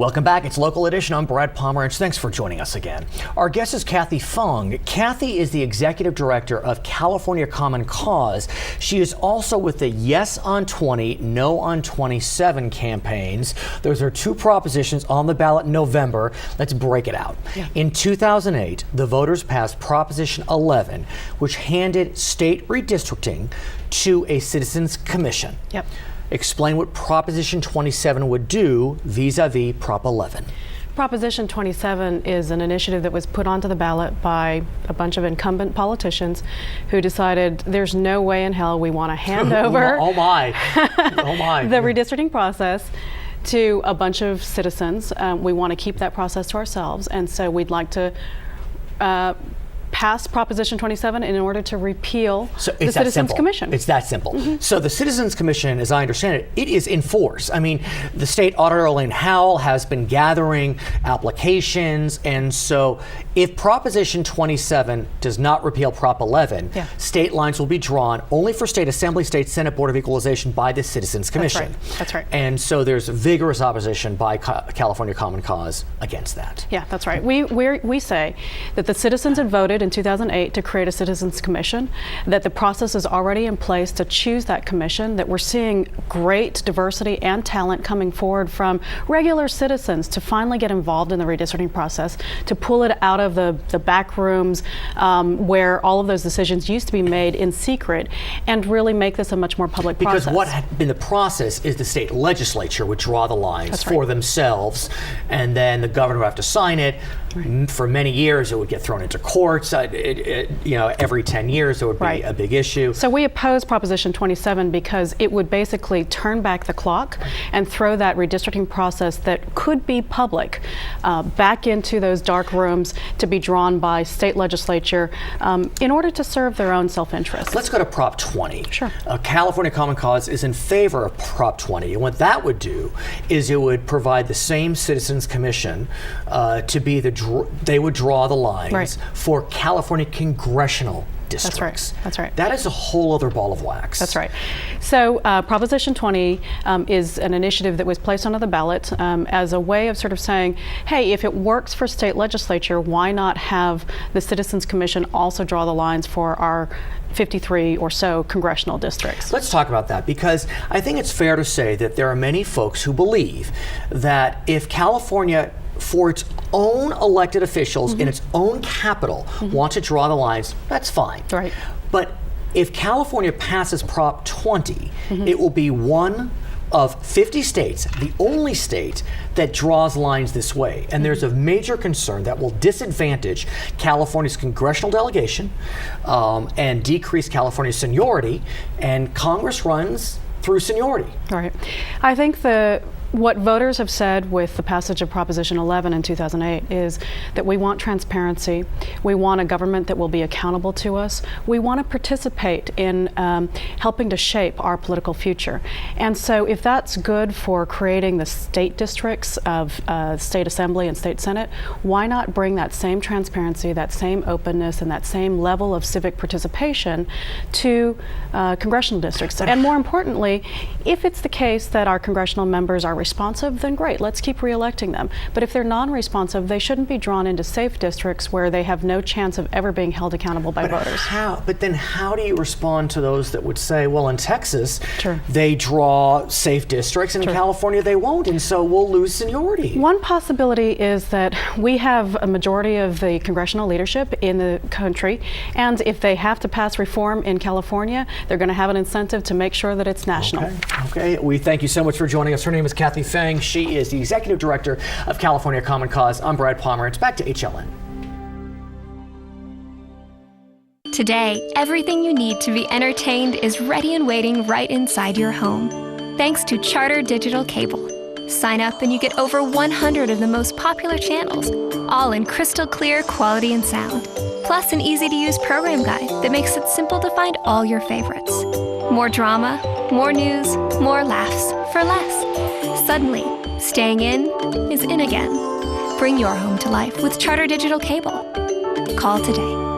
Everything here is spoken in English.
Welcome back. It's Local Edition. I'm Brad Pomerantz. Thanks for joining us again. Our guest is Kathay Feng. Kathay is the executive director of California Common Cause. She is also with the Yes on 20, No on 27 campaigns. Those are two propositions on the ballot in November. Let's break it out. Yeah. In 2008, the voters passed Proposition 11, which handed state redistricting to a Citizens Commission. Yep. Explain what Proposition 27 would do vis-a-vis Prop 11. Proposition 27 is an initiative that was put onto the ballot by a bunch of incumbent politicians who decided there's no way in hell we want to hand over oh my the redistricting process to a bunch of citizens. We want to keep that process to ourselves, and so we'd like to pass Proposition 27 in order to repeal the Citizens Commission. It's that simple. So the Citizens Commission, as I understand it, it is in force. I mean, the state auditor, Elaine Howell, has been gathering applications, and so if Proposition 27 does not repeal Prop 11, state lines will be drawn only for State Assembly, State Senate, Board of Equalization by the Citizens Commission. That's right. And so there's vigorous opposition by California Common Cause against that. Yeah, that's right. We say that the citizens had voted in 2008 to create a Citizens Commission, that the process is already in place to choose that commission, that we're seeing great diversity and talent coming forward from regular citizens to finally get involved in the redistricting process, to pull it out of the back rooms where all of those decisions used to be made in secret, and really make this a much more public process. Because what had been the process is the state legislature would draw the lines for themselves, and then the governor would have to sign it. For many years, it would get thrown into courts. Every 10 years, it would be a big issue. So we oppose Proposition 27 because it would basically turn back the clock and throw that redistricting process that could be public back into those dark rooms to be drawn by state legislature in order to serve their own self-interest. Let's go to Prop 20. Sure. California Common Cause is in favor of Prop 20, and what that would do is it would provide the same Citizens Commission to be they would draw the lines for California congressional districts. That's right. That is a whole other ball of wax. That's right. So Proposition 20 is an initiative that was placed onto the ballot as a way of sort of saying, hey, if it works for state legislature, why not have the Citizens Commission also draw the lines for our 53 or so congressional districts? Let's talk about that, because I think it's fair to say that there are many folks who believe that if California, for its own elected officials in its own capital, want to draw the lines, that's fine. Right. But if California passes Prop 20, it will be one of 50 states, the only state that draws lines this way. And there's a major concern that will disadvantage California's congressional delegation and decrease California's seniority, and Congress runs through seniority. Right. I think what voters have said with the passage of Proposition 11 in 2008 is that we want transparency. We want a government that will be accountable to us. We want to participate in helping to shape our political future. And so if that's good for creating the state districts of State Assembly and State Senate, why not bring that same transparency, that same openness, and that same level of civic participation to congressional districts? And more importantly, if it's the case that our congressional members are responsive, then great, let's keep re-electing them. But if they're non-responsive, they shouldn't be drawn into safe districts where they have no chance of ever being held accountable by voters. But then how do you respond to those that would say, well, in Texas, they draw safe districts, and in California they won't, and so we'll lose seniority? One possibility is that we have a majority of the congressional leadership in the country, and if they have to pass reform in California, they're going to have an incentive to make sure that it's national. Okay. We thank you so much for joining us. Her name is Kathay Feng. She is the executive director of California Common Cause. I'm Brad Pomerantz. Back to HLN. Today, everything you need to be entertained is ready and waiting right inside your home. Thanks to Charter Digital Cable. Sign up and you get over 100 of the most popular channels, all in crystal clear quality and sound. Plus an easy-to-use program guide that makes it simple to find all your favorites. More drama, more news, more laughs for less. Suddenly, staying in is in again. Bring your home to life with Charter Digital Cable. Call today.